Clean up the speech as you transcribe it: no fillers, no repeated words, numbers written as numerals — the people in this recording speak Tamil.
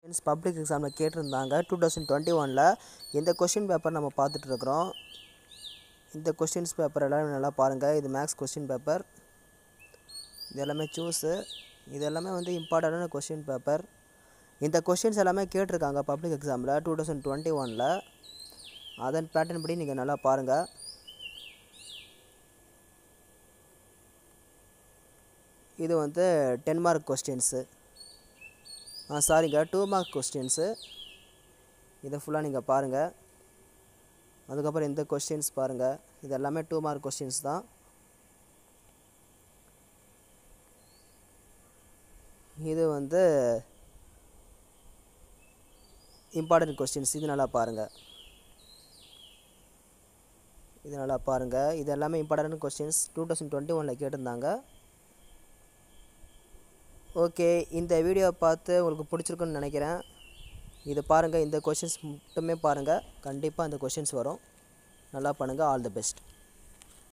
பப்ளிக் எக்ஸாமில் கேட்டிருந்தாங்க 2021ல் இந்த கொஷின் பேப்பர் நம்ம பார்த்துட்ருக்குறோம். இந்த கொஷின்ஸ் பேப்பர் எல்லாம் நல்லா பாருங்கள். இது மேக்ஸ் கொஷின் பேப்பர். இது எல்லாமே சூஸு. இது எல்லாமே இம்பார்ட்டண்டான கொஷின் பேப்பர். இந்த கொஷின்ஸ் எல்லாமே கேட்டிருக்காங்க பப்ளிக் எக்ஸாமில் 2021ல். அதன் பேட்டர்ன் படி நீங்கள் நல்லா பாருங்கள். இது 10 மார்க் கொஸ்டின்ஸு. சாரிங்க 2 மார்க் கொஸ்டின்ஸு. இதை ஃபுல்லாக நீங்கள் பாருங்கள். அதுக்கப்புறம் இந்த கொஸ்டின்ஸ் பாருங்கள். இது எல்லாமே 2 மார்க் கொஸ்டின்ஸ் தான். இது இம்பார்ட்டன்ட் கொஸ்டின்ஸ். இது நல்லா பாருங்கள். இது எல்லாமே இம்பார்ட்டன்ட் கொஸ்டின்ஸ் 2021ல் கேட்டிருந்தாங்க. ஓகே, இந்த வீடியோ பார்த்து உங்களுக்கு பிடிச்சிருக்குன்னு நினைக்கிறேன். இது பாருங்கள். இந்த கொஷின்ஸ் மட்டுமே பாருங்கள். கண்டிப்பாக இந்த கொஷின்ஸ் வரும். நல்லா பண்ணுங்கள். All the best.